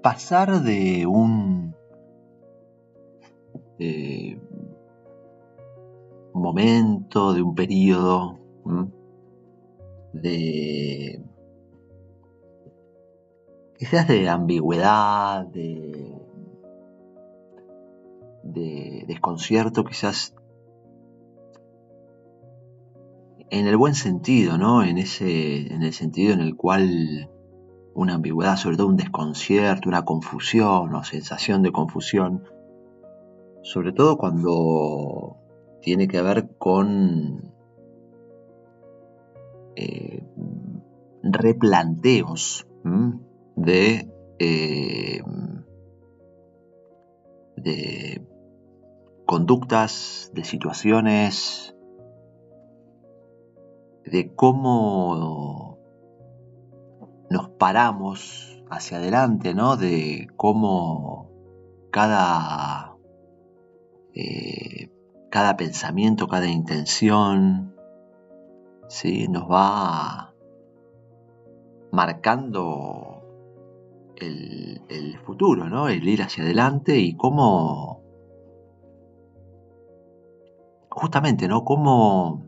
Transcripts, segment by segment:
Pasar de un momento, de un periodo, de quizás de ambigüedad, de desconcierto, quizás en el buen sentido, ¿no? En el sentido en el cual una ambigüedad, sobre todo un desconcierto, una confusión o sensación de confusión, sobre todo cuando tiene que ver con replanteos de conductas, de situaciones, de cómo nos paramos hacia adelante, ¿no? De cómo cada pensamiento, cada intención, ¿sí? Nos va marcando el futuro, ¿no? El ir hacia adelante y cómo, justamente, ¿no? Cómo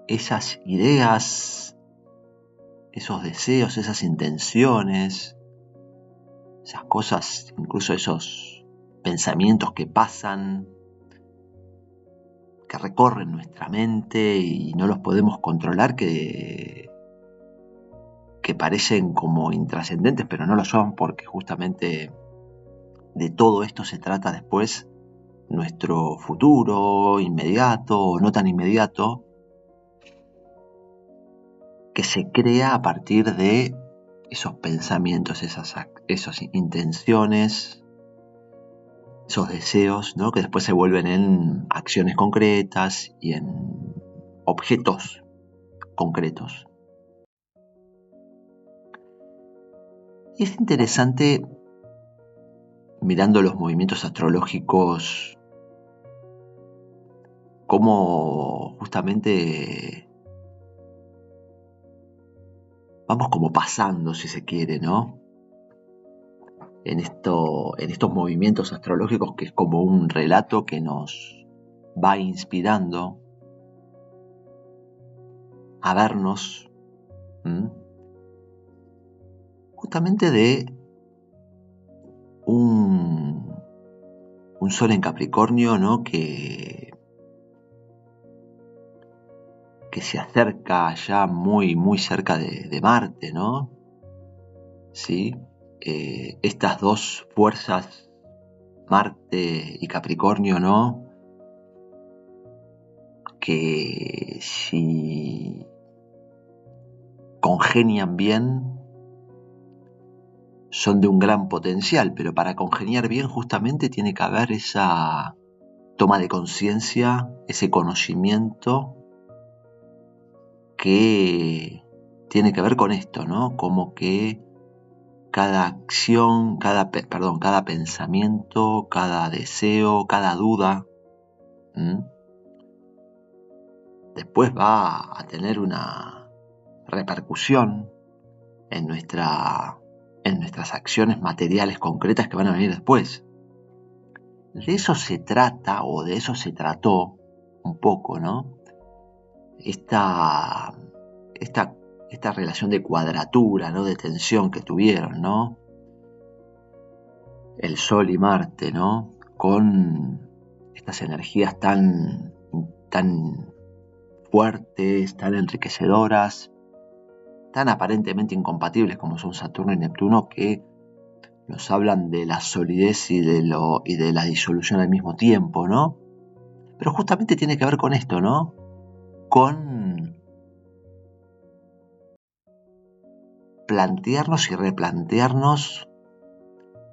esas ideas, esos deseos, esas intenciones, esas cosas, incluso esos pensamientos que pasan, que recorren nuestra mente y no los podemos controlar, que parecen como intrascendentes, pero no lo son, porque justamente de todo esto se trata después nuestro futuro inmediato o no tan inmediato, que se crea a partir de esos pensamientos, esas intenciones, esos deseos, ¿no? Que después se vuelven en acciones concretas y en objetos concretos. Y es interesante, mirando los movimientos astrológicos, cómo justamente vamos como pasando, si se quiere, ¿no? En estos movimientos astrológicos, que es como un relato que nos va inspirando a vernos justamente de un sol en Capricornio, ¿no? Que se acerca ya muy, muy cerca de Marte, ¿no? ¿Sí? Estas dos fuerzas, Marte y Capricornio, ¿no? Que si congenian bien, son de un gran potencial, pero para congeniar bien justamente tiene que haber esa toma de conciencia, ese conocimiento que tiene que ver con esto, ¿no? Como que cada acción, cada pensamiento, cada deseo, cada duda, después va a tener una repercusión en nuestras acciones materiales concretas que van a venir después. De eso se trata, o de eso se trató un poco, ¿no? Esta relación de cuadratura, ¿no? De tensión que tuvieron, ¿no? El Sol y Marte, ¿no? Con estas energías tan fuertes, tan enriquecedoras, tan aparentemente incompatibles como son Saturno y Neptuno, que nos hablan de la solidez y de la disolución al mismo tiempo, ¿no? Pero justamente tiene que ver con esto, ¿no? Con plantearnos y replantearnos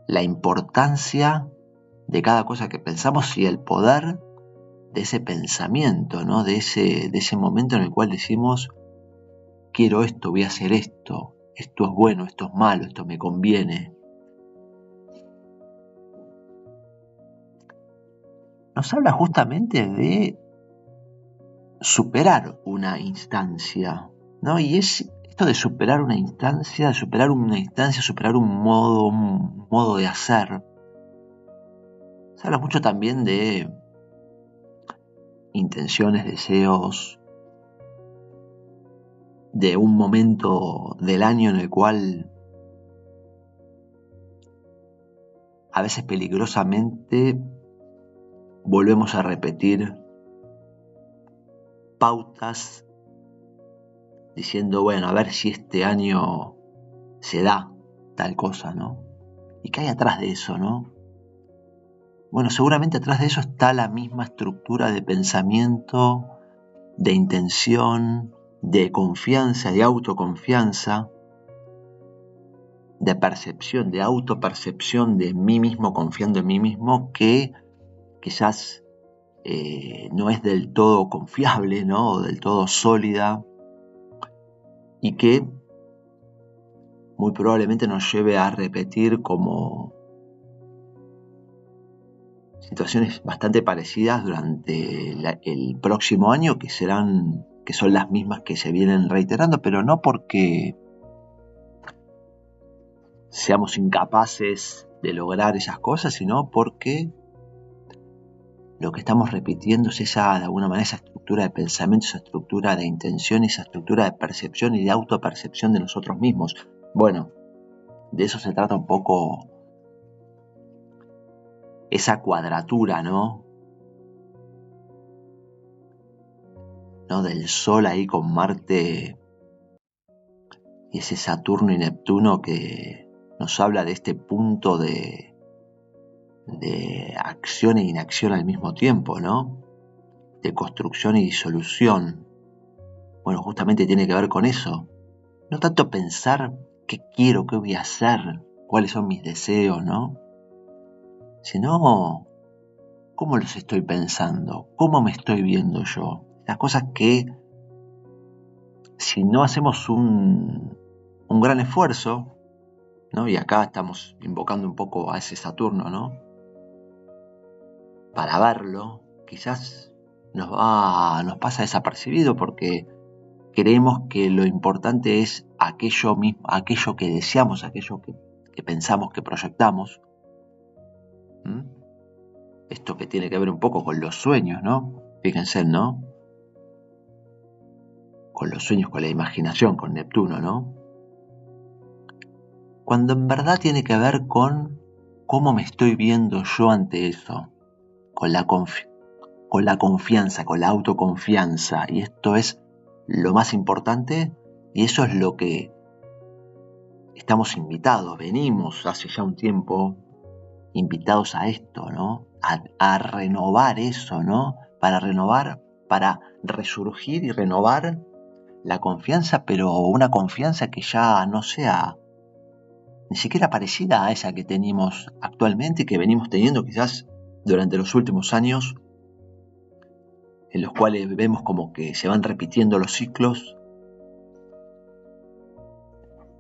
la importancia de cada cosa que pensamos y el poder ese pensamiento, ¿no? De ese momento en el cual decimos, quiero esto, voy a hacer esto es bueno, esto es malo, esto me conviene. Nos habla justamente de superar una instancia, ¿no? Y es esto de superar una instancia, superar un modo de hacer. Se habla mucho también de intenciones, deseos, de un momento del año en el cual a veces peligrosamente volvemos a repetir pautas diciendo, bueno, a ver si este año se da tal cosa, ¿no? ¿Y qué hay atrás de eso, no? Bueno, seguramente atrás de eso está la misma estructura de pensamiento, de intención, de confianza, de autoconfianza, de percepción, de autopercepción de mí mismo, confiando en mí mismo, que quizás no es del todo confiable, ¿no? O del todo sólida, y que muy probablemente nos lleve a repetir como situaciones bastante parecidas durante el próximo año, que son las mismas que se vienen reiterando, pero no porque seamos incapaces de lograr esas cosas, sino porque lo que estamos repitiendo es de alguna manera, esa estructura de pensamiento, esa estructura de intención, esa estructura de percepción y de autopercepción de nosotros mismos. Bueno, de eso se trata un poco esa cuadratura, ¿no? Del Sol ahí con Marte y ese Saturno y Neptuno que nos habla de este punto de acción e inacción al mismo tiempo, ¿no? De construcción y disolución. Bueno, justamente tiene que ver con eso. No tanto pensar qué quiero, qué voy a hacer, cuáles son mis deseos, ¿no? Sino cómo los estoy pensando, cómo me estoy viendo yo. Las cosas que, si no hacemos un gran esfuerzo, ¿no? Y acá estamos invocando un poco a ese Saturno, ¿no? Para verlo, quizás nos pasa desapercibido porque creemos que lo importante es aquello que deseamos, aquello que pensamos, que proyectamos. Esto que tiene que ver un poco con los sueños, ¿no? Fíjense, ¿no? Con los sueños, con la imaginación, con Neptuno, ¿no? Cuando en verdad tiene que ver con cómo me estoy viendo yo ante eso, con la confianza, con la autoconfianza. Y esto es lo más importante y eso es lo que estamos invitados, venimos hace ya un tiempo invitados a esto, ¿no? A renovar eso, ¿no? Para renovar, para resurgir y renovar la confianza, pero una confianza que ya no sea ni siquiera parecida a esa que tenemos actualmente y que venimos teniendo quizás durante los últimos años, en los cuales vemos como que se van repitiendo los ciclos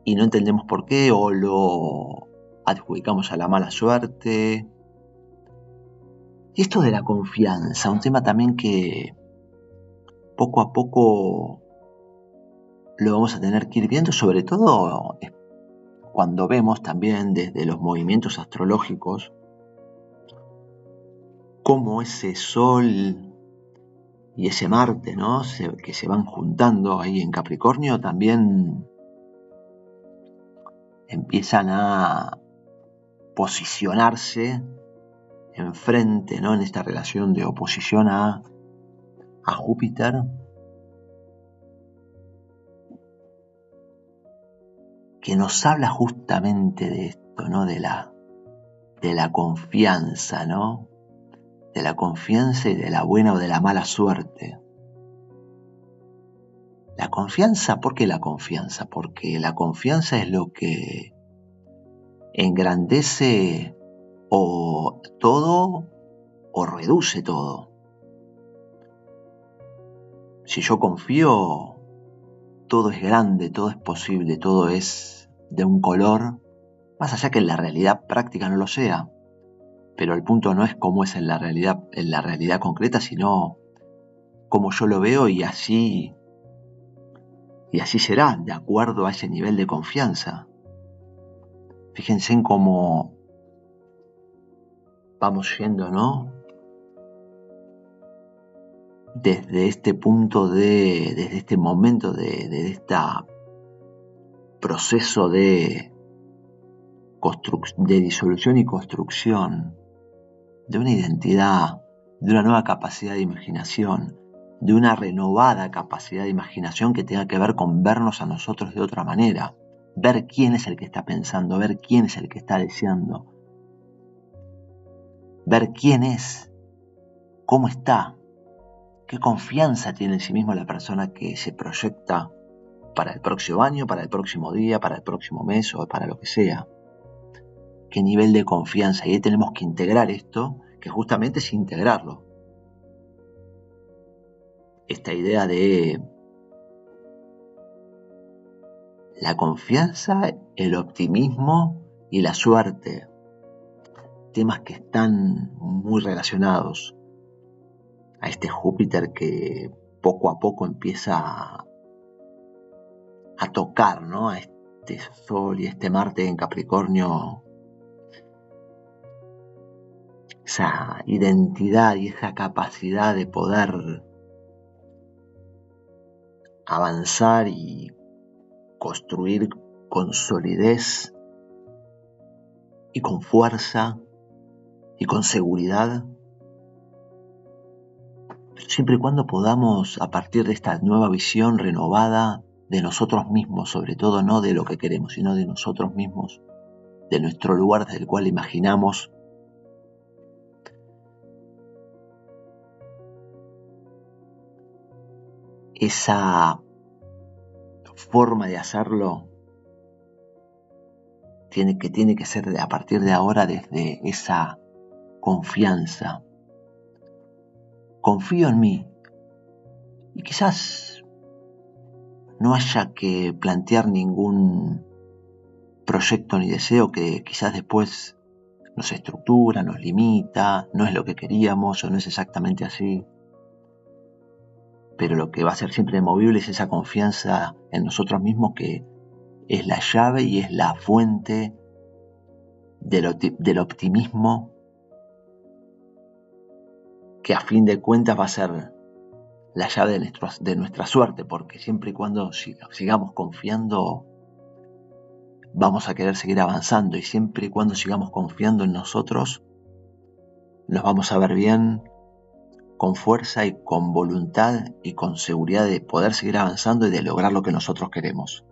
y no entendemos por qué o lo adjudicamos a la mala suerte. Y esto de la confianza, un tema también que poco a poco lo vamos a tener que ir viendo, sobre todo cuando vemos también desde los movimientos astrológicos cómo ese Sol y ese Marte, ¿no? Que se van juntando ahí en Capricornio, también empiezan a posicionarse enfrente, ¿no? En esta relación de oposición a Júpiter, que nos habla justamente de esto, ¿no? De la confianza, ¿no? De la confianza y de la buena o de la mala suerte. La confianza, ¿por qué la confianza? Porque la confianza es lo que engrandece o todo o reduce todo. Si yo confío, todo es grande, todo es posible, todo es de un color, más allá que en la realidad práctica no lo sea. Pero el punto no es cómo es en la realidad concreta, sino cómo yo lo veo y así será, de acuerdo a ese nivel de confianza. Fíjense en cómo vamos yendo, ¿no? Desde este punto desde este momento de este proceso de disolución y construcción de una identidad, de una nueva capacidad de imaginación, de una renovada capacidad de imaginación que tenga que ver con vernos a nosotros de otra manera, ver quién es el que está pensando, ver quién es el que está deseando, ver quién es, cómo está, qué confianza tiene en sí mismo la persona que se proyecta para el próximo año, para el próximo día, para el próximo mes o para lo que sea. Qué nivel de confianza. Y ahí tenemos que integrar esto, que justamente es integrarlo. Esta idea de la confianza, el optimismo y la suerte. Temas que están muy relacionados a este Júpiter que poco a poco empieza a tocar, ¿no? A este Sol y este Marte en Capricornio. Esa identidad y esa capacidad de poder avanzar y construir con solidez y con fuerza y con seguridad, siempre y cuando podamos, a partir de esta nueva visión renovada de nosotros mismos, sobre todo no de lo que queremos, sino de nosotros mismos, de nuestro lugar desde el cual imaginamos, esa forma de hacerlo tiene que ser a partir de ahora desde esa confianza. Confío en mí y quizás no haya que plantear ningún proyecto ni deseo que quizás después nos estructura, nos limita, no es lo que queríamos o no es exactamente así. Pero lo que va a ser siempre movible es esa confianza en nosotros mismos que es la llave y es la fuente del optimismo que a fin de cuentas va a ser la llave de nuestra suerte, porque siempre y cuando sigamos confiando vamos a querer seguir avanzando, y siempre y cuando sigamos confiando en nosotros nos vamos a ver bien, con fuerza y con voluntad y con seguridad de poder seguir avanzando y de lograr lo que nosotros queremos.